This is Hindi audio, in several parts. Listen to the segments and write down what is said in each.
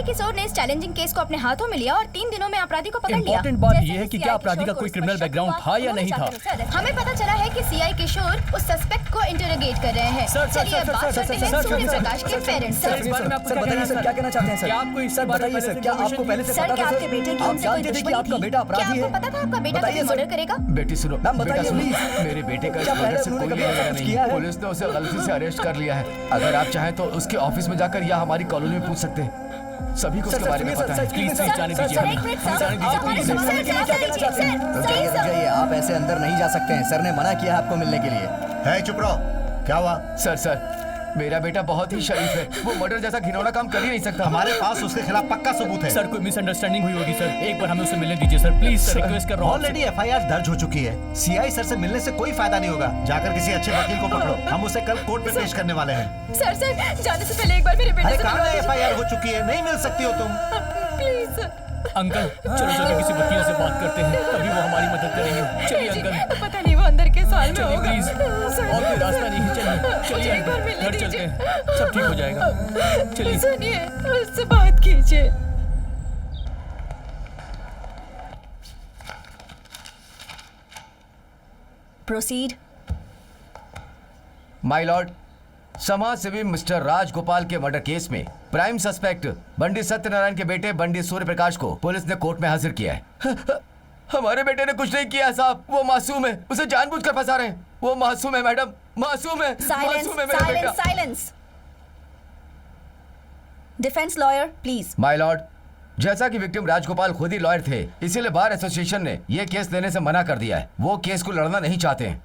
सीआई किशोर ने इस चैलेंजिंग केस को अपने हाथों में लिया और 3 दिनों में अपराधी को पकड़ लिया। इम्पोर्टेंट बात ये है कि क्या अपराधी का कोई क्रिमिनल बैकग्राउंड था या नहीं था। हमें पता चला है कि सीआई किशोर उस सस्पेक्ट को इंटरोगेट कर रहे हैं। चलिए अब बात करते हैं सूर्य प्रकाश के पेरेंट्स से। सर बताइए सर, क्या कहना चाहते हैं सर? क्या आपको इस सर बताइए सर, क्या आपको पहले से पता था आपके बेटे की आप उनसे कोई जानते थे कि दुश्मनी आपका थी? बेटा अपराधी क्या है? आपको पता था आपका बेटा बताइए कभी सर। मर्डर करेगा? बेटी सुनो, मैम, बेटा बताइए सुनो, प्लीज। मेरे बेटे का क्या इस पहले मर्डर से उन्होंने कोई कभी लेना कुछ नहीं किया है। है? पुलिस ने उसे गलती से अरेस्ट कर लिया है। अगर आप चाहें तो उसके ऑफिस में जाकर या हमारी कॉलोनी में पूछ सकते हैं। सभी को उसके बारे में पता है। प्लीज जाने दीजिए सर, एक मिनट सर, जाने दीजिए हमारे प्लीज। सर, रुकिए रुकिए, आप ऐसे अंदर नहीं जा सकते हैं। सर ने मना किया आपको मिलने के लिए। है चुप रहो। क्या हुआ? सर मेरा बेटा बहुत ही शरीफ है। वो मर्डर जैसा घिनौना काम कर ही नहीं सकता। हमारे पास उसके खिलाफ पक्का सबूत है। सर कोई मिसअंडरस्टैंडिंग हुई होगी सर, एक बार हमें उससे मिलने दीजिए सर, प्लीज सर, रिक्वेस्ट कर रहा हूँ। ऑलरेडी एफआईआर दर्ज हो चुकी है। सीआई सर से मिलने से कोई फायदा नहीं होगा। जाकर किसी अच्छे वकील को पकड़ो, हम उसे कल कोर्ट में पेश करने वाले हैं। सर जाने से पहले एक बार मेरे बेटे अरे से कहाँ मिलवा एफआईआर हो चुकी है, नहीं मिल सकती हो तुम। प्लीज अंकल चलो चलो किसी वकील से बात करते हैं, तभी वो हमारी मदद करेंगे। चलिए अंकल। पता नहीं वो अंदर के साल में चलिए होगा। प्लीज, और कोई रास्ता नहीं है। चलिए मुझे एक बार मिलने घर चलते दीजिए। हैं, सब ठीक हो जाएगा। चलिए सुनिए, उससे बात कीजिए। प्रोसीड। माय लॉर्ड, समाज सेवी मिस्टर राजगोपाल के मर्डर केस में प्राइम सस्पेक्ट बंडी सत्यनारायण के बेटे बंडी सूर्य प्रकाश को पुलिस ने कोर्ट में हाजिर किया है। हमारे बेटे ने कुछ नहीं किया साहब, वो मासूम है। उसे जानबूझकर फंसा रहे हैं। वो मासूम है मैडम, मासूम है। मासूम है मेरा बेटा। Silence. Defence lawyer please. My Lord, जैसा कि विक्टिम राजगोपाल खुद ही लॉयर थे, इसीलिए बार एसोसिएशन ने यह केस लेने से मना कर दिया है। वो केस को लड़ना नहीं चाहते हैं।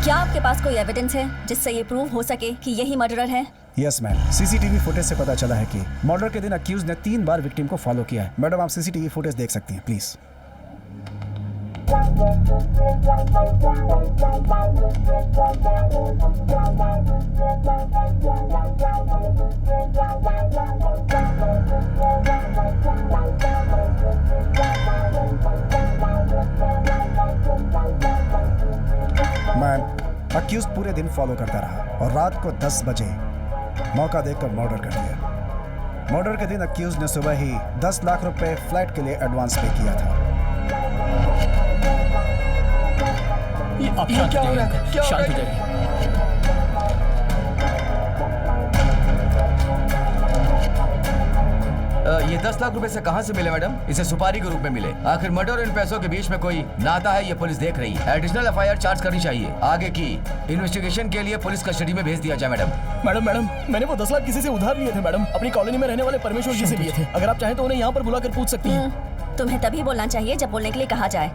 क्या आपके पास कोई एविडेंस है जिससे ये प्रूव हो सके कि यही मर्डरर है? यस मैम, सीसीटीवी फुटेज से पता चला है कि मर्डर के दिन अक्यूज ने 3 बार विक्टिम को फॉलो किया है। मैडम आप सीसीटीवी फुटेज देख सकती हैं प्लीज। मैम अक्यूज पूरे दिन फॉलो करता रहा और रात को 10 बजे मौका देखकर मर्डर कर दिया। मर्डर के दिन अक्यूज ने सुबह ही 10 लाख रुपए फ्लैट के लिए एडवांस पे किया था। आप शांत हो जाइए, शांत हो जाइए। ये 10 लाख रुपए से कहां से मिले मैडम? इसे सुपारी के रूप में मिले। आखिर मर्डर और इन पैसों के बीच में कोई नाता है, ये पुलिस देख रही है। एडिशनल एफआईआर चार्ज करनी चाहिए। आगे की इन्वेस्टिगेशन के लिए पुलिस कस्टडी में भेज दिया जाए मैडम। मैडम मैंने वो 10 लाख किसी से उधार लिए थे मैडम, अपनी कॉलोनी में रहने वाले परमेश्वर जी से लिए थे। अगर आप चाहें तो उन्हें यहाँ पर बुलाकर पूछ सकती हैं। तुम्हें तभी बोलना चाहिए जब बोलने के लिए कहा जाए।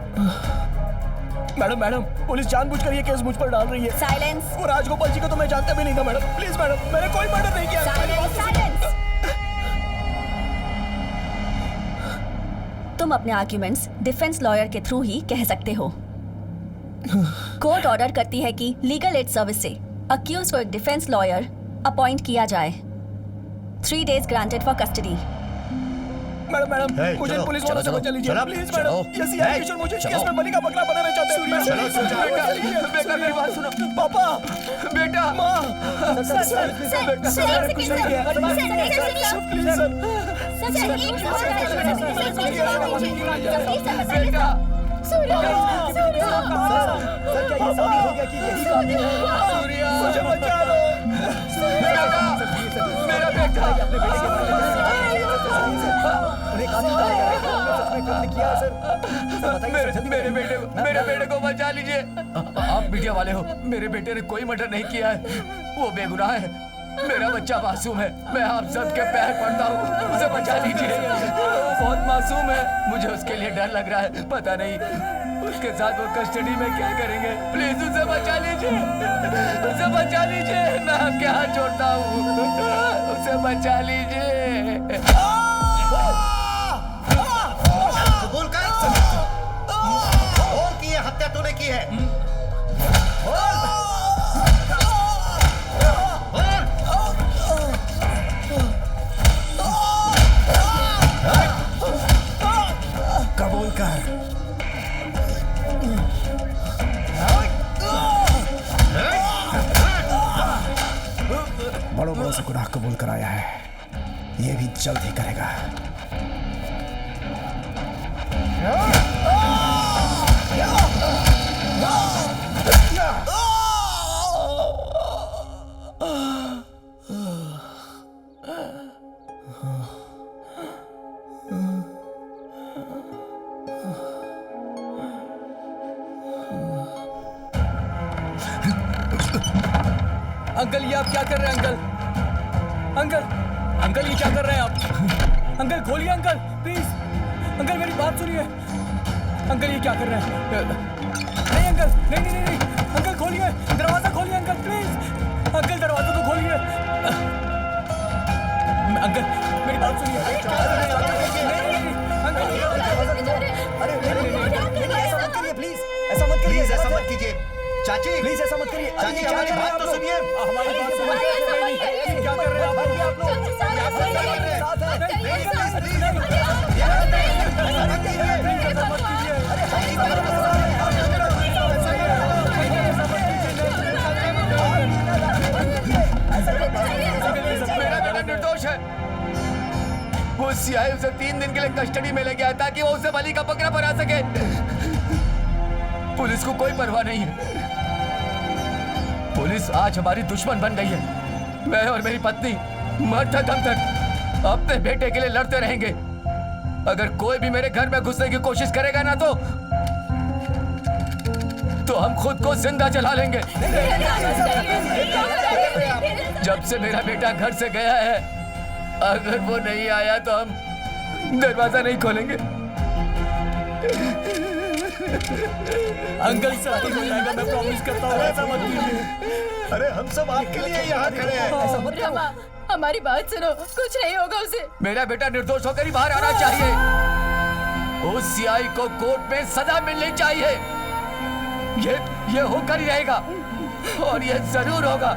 मैडम पुलिस जानबूझकर ये केस मुझ पर डाल रही है। साइलेंस। वो राजगोपाल जी को तो मैं जानता भी नहीं था मैडम। प्लीज मैडम, मैंने कोई मर्डर नहीं किया। साइलेंस। तुम अपने आर्ग्यूमेंट्स डिफेंस लॉयर के थ्रू ही कह सकते हो। कोर्ट ऑर्डर करती है कि लीगल एड सर्विस से अक्यूज को एक डिफेंस लॉयर अपॉइंट किया जाए। 3 days granted for custody. Madam Hey, मुझे चलो, पुलिस वालों से चलो, बचा लीजिए चलो, प्लीज चलो। मैडम। ये सीआई किशोर मुझे इस केस में बलि का बकरा बनाना चाहते हैं। चलो, चलो, बेटा मेरी बात सुनो। पापा, बेटा माँ, सर, कुछ नहीं किया। Please sir. बेटा सर क्या ये साबित हो गया कि यही काम है? सूर्या, मुझे बचा लो। मेरा बेटा। अपने बेटे के बारे में उन्हें कानून का सच में काम किया है सर। बताइए सर, मेरे बेटे को बचा लीजिए। आप मीडिया वाले हो, मेरे बेटे ने कोई मर्डर नहीं किया है। वो बेगुनाह है। मेरा बच्चा मासूम है। मैं आप सबके पैर पड़ता हूँ, उसे बचा लीजिए। बहुत मासूम है, मुझे उसके लिए डर लग रहा है। पता नहीं उसके साथ वो कस्टडी में क्या करेंगे। प्लीज उसे बचा लीजिए, उसे बचा लीजिए। मैं आपके हाथ जोड़ता हूँ, उसे बचा लीजिए। कबूल कर। बोल कि ये हत्या तूने की है। कबूल कर। बड़ों बड़ों से गुनाह कबूल कराया है। ये भी जल्द ही करेगा। अंकल ये आप क्या कर रहे हैं अंकल? अंकल अंकल ये क्या कर रहे हैं आप? अंकल खोलिए अंकल प्लीज। अंकल मेरी बात सुनिए। अंकल ये क्या कर रहे हैं? नहीं अंकल, नहीं नहीं नहीं, नहीं। अंकल खोलिए, दरवाजा खोलिए अंकल प्लीज। अंकल दरवाजा तो खोलिए। अंकल मेरी बात सुनिए। प्लीज ऐसा मत करिए, ऐसा मत कीजिए चाची, प्लीज ऐसा मत करिए। चाची हमारी बात तो सुनिए। हमारी बात सुनिए। क्या कर रहे हैं आप लोग? मेरा बेटा निर्दोष है। वो सीआई उसे 3 दिन के लिए कस्टडी में ले गया ताकि वो उसे बलि का बकरा बना सके। पुलिस को कोई परवाह नहीं है। पुलिस आज हमारी दुश्मन बन गई है। मैं और मेरी पत्नी मरते दम तक अपने बेटे के लिए लड़ते रहेंगे। अगर कोई भी मेरे घर में घुसने की कोशिश करेगा ना तो हम खुद को जिंदा जला लेंगे। जब से मेरा बेटा घर से गया है, अगर वो नहीं आया तो हम दरवाजा नहीं खोलेंगे। अंकल सब ठीक हो जाएगा, मैं प्रॉमिस करता हूँ। ऐसा मत कीजिए। अरे हम सब आपके लिए यहाँ खड़े हैं। ऐसा मत करो। रमा, हमारी बात सुनो, कुछ नहीं होगा उसे। मेरा बेटा निर्दोष होकर ही बाहर आना चाहिए। उस सीआई को कोर्ट में सजा मिलनी चाहिए। ये होकर ही रहेगा और ये जरूर होगा।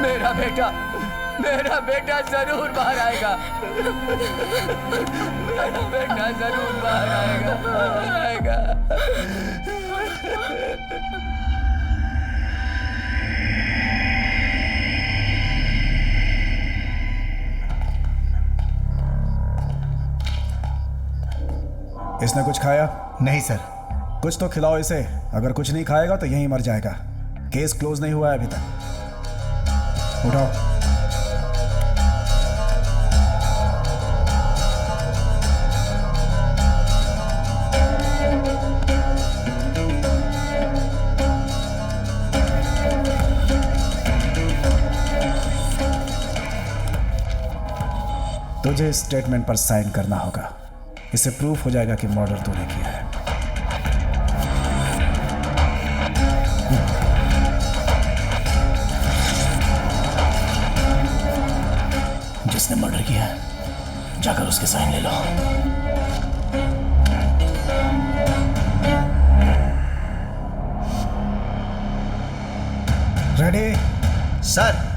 मेरा बेटा जरूर बाहर आएगा। मेरा बेटा जरूर बाहर आएगा। इसने कुछ खाया? नहीं सर। कुछ तो खिलाओ इसे। अगर कुछ नहीं खाएगा तो यहीं मर जाएगा। केस क्लोज नहीं हुआ है अभी तक। उठाओ। तुझे इस स्टेटमेंट पर साइन करना होगा। इससे प्रूफ हो जाएगा कि मर्डर तूने किया है। जिसने मर्डर किया है, जाकर उसके साइन ले लो। रेडी? सर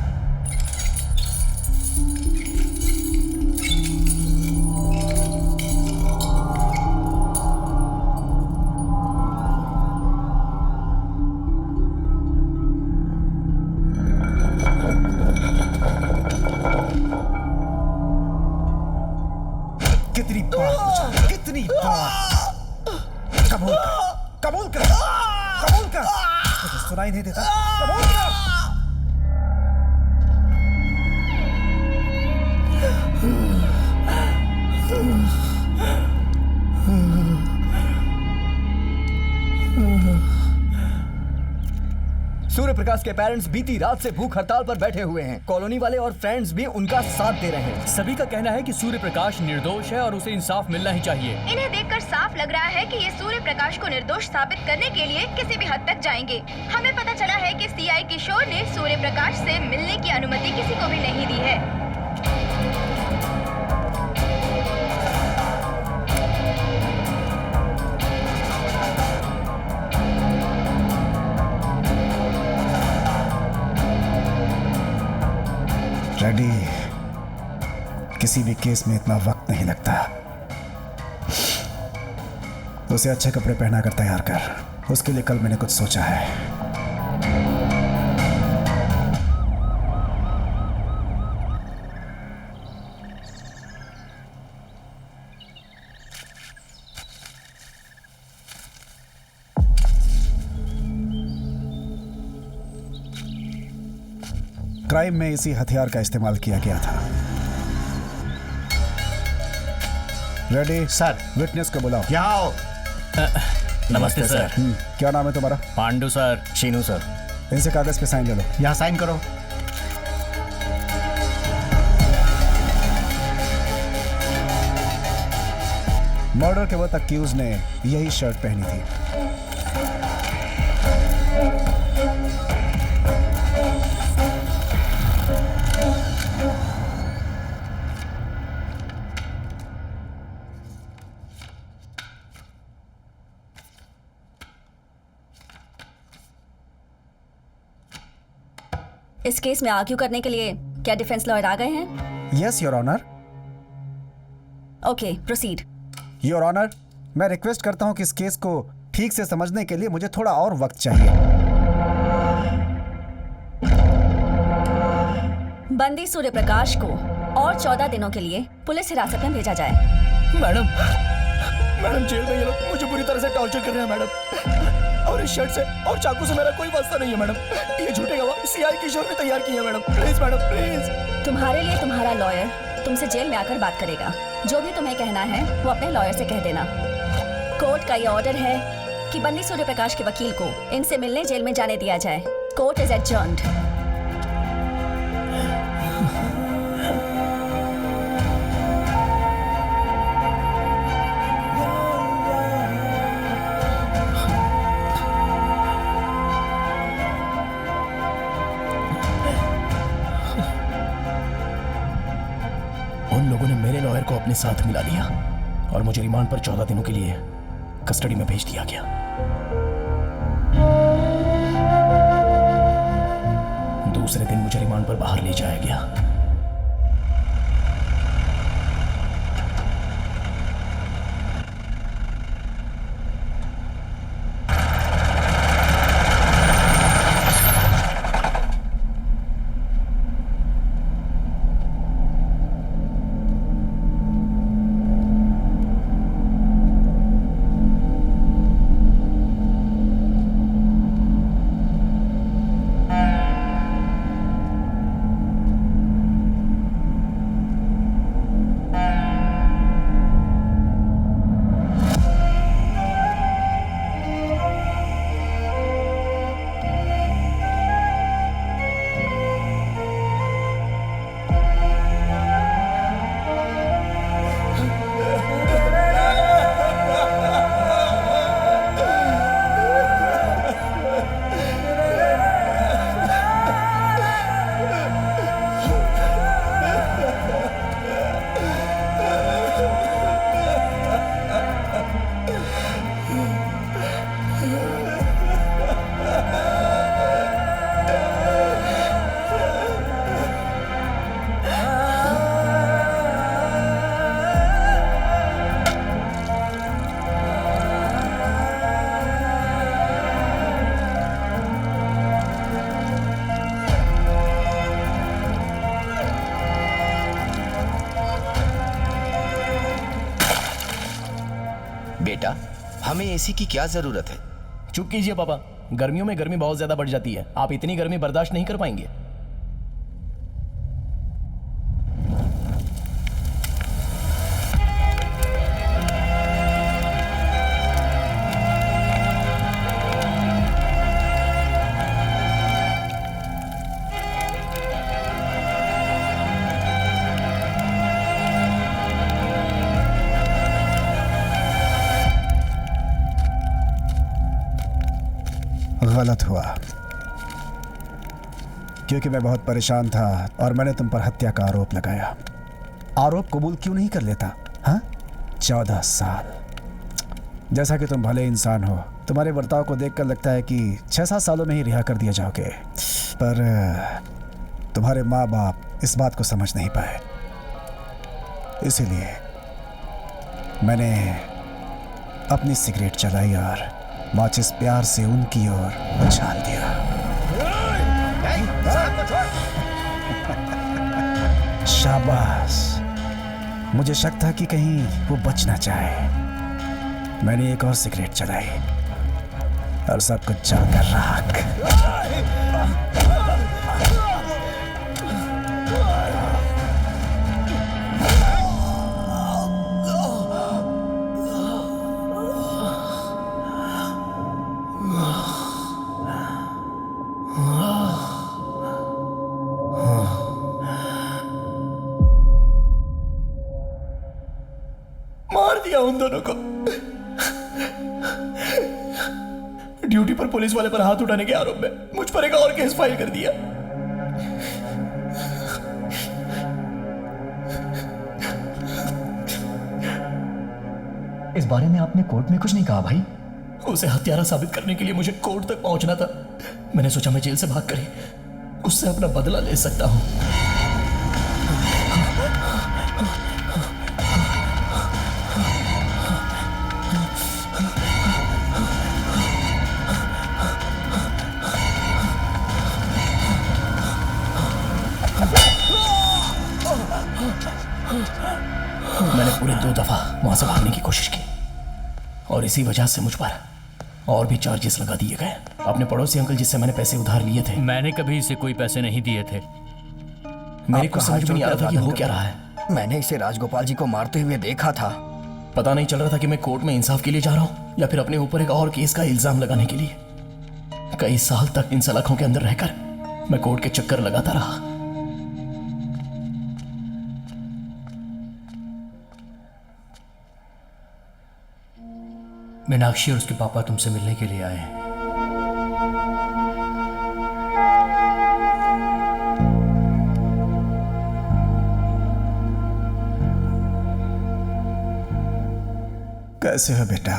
कितनी बार कबूल कर तुझे सुनाई नहीं देता? कबूल कर। सूर्य प्रकाश के पेरेंट्स बीती रात से भूख हड़ताल पर बैठे हुए हैं। कॉलोनी वाले और फ्रेंड्स भी उनका साथ दे रहे हैं। सभी का कहना है कि सूर्य प्रकाश निर्दोष है और उसे इंसाफ मिलना ही चाहिए। इन्हें देखकर साफ लग रहा है कि ये सूर्य प्रकाश को निर्दोष साबित करने के लिए किसी भी हद तक जाएंगे। हमें पता चला है कि सीआई किशोर ने सूर्य प्रकाश से मिलने की अनुमति किसी को भी नहीं दी है। रेडी? किसी भी केस में इतना वक्त नहीं लगता। उसे अच्छे कपड़े पहना कर तैयार कर। उसके लिए कल मैंने कुछ सोचा है। क्राइम में इसी हथियार का इस्तेमाल किया गया था। Ready sir. विटनेस को बुलाओ। यहाँ आओ। नमस्ते सर। क्या नाम है तुम्हारा? पांडु सर। शीनू सर। इनसे कागज पे साइन ले लो। यहाँ साइन करो। मर्डर के वक्त अक्यूज ने यही शर्ट पहनी थी। इस केस में आर्ग्यू करने के लिए क्या डिफेंस लॉयर आ गए हैं? Yes your honour. Okay, proceed. Your honour, मैं रिक्वेस्ट करता हूं कि इस केस को ठीक से समझने के लिए मुझे थोड़ा और वक्त चाहिए। बंदी सूर्य प्रकाश को और 14 दिनों के लिए पुलिस हिरासत में भेजा जाए। मैडम जेल में ये लोग मुझे पूरी तरह से टॉर्चर कर रहे हैं मैडम, और इस शर्ट से और चाकू से मेरा कोई वास्ता नहीं है मैडम। ये झूठे गवाह सीआई किशोर ने तैयार किए हैं मैडम। Please madam, please. तुम्हारे लिए तुम्हारा लॉयर तुमसे जेल में आकर बात करेगा। जो भी तुम्हें कहना है वो अपने लॉयर से कह देना। कोर्ट का ये ऑर्डर है कि बंदी सूर्य प्रकाश के वकील को इनसे मिलने जेल में जाने दिया जाए। Court is adjourned. उन लोगों ने मेरे लॉयर को अपने साथ मिला लिया और मुझे रिमांड पर 14 दिनों के लिए कस्टडी में भेज दिया गया। दूसरे दिन मुझे रिमांड पर बाहर ले जाया गया। बेटा, हमें एसी की क्या जरूरत है? चुप कीजिए पापा, गर्मियों में गर्मी बहुत ज्यादा बढ़ जाती है। आप इतनी गर्मी बर्दाश्त नहीं कर पाएंगे। गलत हुआ, क्योंकि मैं बहुत परेशान था और मैंने तुम पर हत्या का आरोप लगाया। आरोप कबूल क्यों नहीं कर लेता? हाँ, 14 साल। जैसा कि तुम भले इंसान हो, तुम्हारे बर्ताव को देखकर लगता है कि 6-7 सालों में ही रिहा कर दिया जाओगे, पर तुम्हारे माँ बाप इस बात को समझ नहीं पाए। इसीलिए मैंने अपनी सिगरेट जलाई और माचिस प्यार से उनकी ओर उछाल दिया। शाबाश। मुझे शक था कि कहीं वो बचना चाहे। मैंने एक और सिगरेट जलाई और सब कुछ जलकर राख। दिया उन दोनों को। ड्यूटी पर पुलिस वाले पर हाथ उठाने के आरोप में मुझ पर एक और केस फाइल कर दिया। इस बारे में आपने कोर्ट में कुछ नहीं कहा भाई? उसे हत्यारा साबित करने के लिए मुझे कोर्ट तक पहुंचना था। मैंने सोचा मैं जेल से भाग कर ही उससे अपना बदला ले सकता हूं। मैंने पूरे 2 दफा वहां से भागने की कोशिश की और इसी वजह से मुझ पर और भी चार्जेस लगा दिए गए। अपने पड़ोसी अंकल जिससे मैंने पैसे उधार लिए थे, मैंने कभी इसे कोई पैसे नहीं दिए थे। मेरे को समझ में नहीं आ रहा था कि हो क्या रहा है। मैंने इसे राजगोपाल जी को मारते हुए देखा था। पता नहीं चल रहा था कि मैं कोर्ट में इंसाफ के लिए जा रहा हूं या फिर अपने ऊपर एक और केस का इल्जाम लगाने के लिए। कई साल तक इन सलाखों के अंदर रहकर मैं कोर्ट के चक्कर लगाता रहा। मीनाक्षी और उसके पापा तुमसे मिलने के लिए आए हैं। कैसे हो बेटा?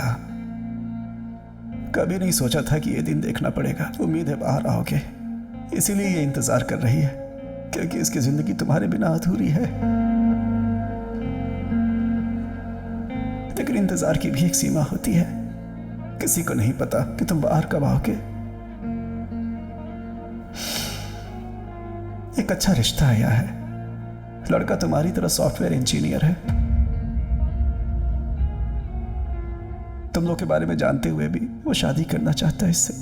कभी नहीं सोचा था कि ये दिन देखना पड़ेगा। उम्मीद है बाहर आओगे, इसीलिए ये इंतजार कर रही है, क्योंकि इसकी जिंदगी तुम्हारे बिना अधूरी है। लेकिन इंतजार की भी एक सीमा होती है। किसी को नहीं पता कि तुम बाहर कब आओगे। एक अच्छा रिश्ता आया है। लड़का तुम्हारी तरह सॉफ्टवेयर इंजीनियर है। तुम लोग के बारे में जानते हुए भी वो शादी करना चाहता है इससे।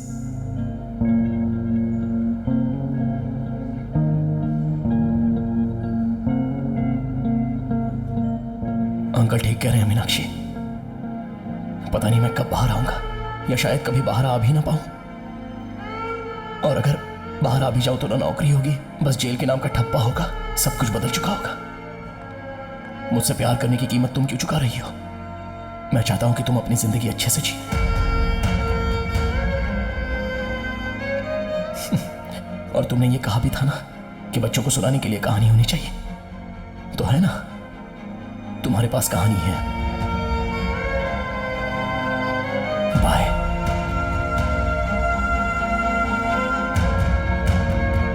अंकल ठीक कह रहे हैं मीनाक्षी। पता नहीं मैं कब बाहर आऊंगा या शायद कभी बाहर आ भी ना पाऊं। और अगर बाहर आ भी जाऊं तो ना नौकरी होगी, बस जेल के नाम का ठप्पा होगा। सब कुछ बदल चुका होगा। मुझसे प्यार करने की कीमत तुम क्यों चुका रही हो? मैं चाहता हूं कि तुम अपनी जिंदगी अच्छे से जी। और तुमने ये कहा भी था ना कि बच्चों को सुनाने के लिए कहानी होनी चाहिए, तो है ना? तुम्हारे पास कहानी है। बाय।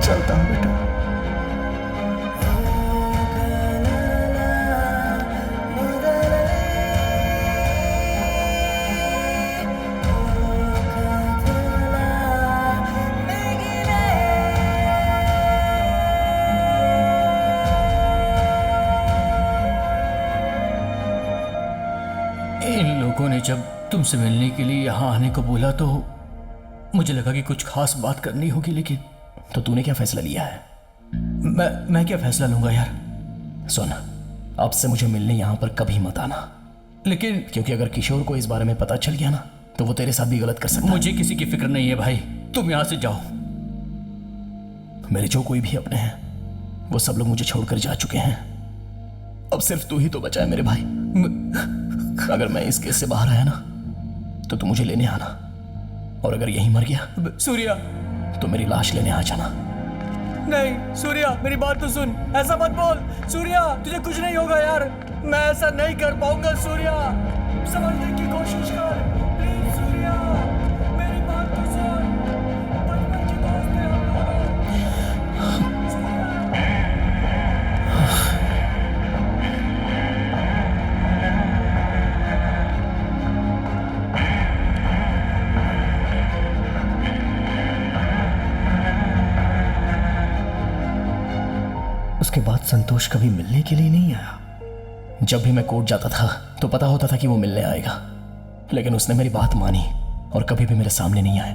चलता हूं बेटा। जब तुमसे मिलने के लिए यहाँ आने को बोला तो मुझे लगा कि कुछ खास बात करनी होगी, लेकिन तो तूने क्या फैसला लिया है? मैं क्या फैसला लूंगा यार? सुन, अब से मुझे मिलने यहाँ पर कभी मत आना। लेकिन क्योंकि अगर किशोर को इस बारे में पता चल गया ना तो वो तेरे साथ भी गलत कर सकता है। मुझे किसी की फिक्र नहीं है भाई, तुम यहाँ से जाओ। मेरे जो कोई भी अपने हैं वो सब लोग मुझे छोड़कर जा चुके हैं। अब सिर्फ तू ही तो बचा है मेरे भाई। अगर मैं इस केस से बाहर आया ना तो तू मुझे लेने आना, और अगर यहीं मर गया सूर्या तो मेरी लाश लेने आ जाना। नहीं सूर्या, मेरी बात तो सुन, ऐसा मत बोल। सूर्या तुझे कुछ नहीं होगा यार, मैं ऐसा नहीं कर पाऊंगा। सूर्या समझने की कोशिश कर प्लीज। सूर्या मेरी बात तो सुन, बचपन के दोस्त हैं हम लोग। उसके बाद संतोष कभी मिलने के लिए नहीं आया। जब भी मैं कोर्ट जाता था तो पता होता था कि वो मिलने आएगा, लेकिन उसने मेरी बात मानी और कभी भी मेरे सामने नहीं आया।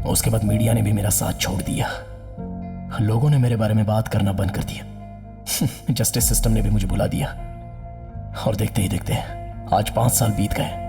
उसके बाद मीडिया ने भी मेरा साथ छोड़ दिया। लोगों ने मेरे बारे में बात करना बंद कर दिया। जस्टिस सिस्टम ने भी मुझे भुला दिया। और देखते ही देखते आज 5 साल बीत गए।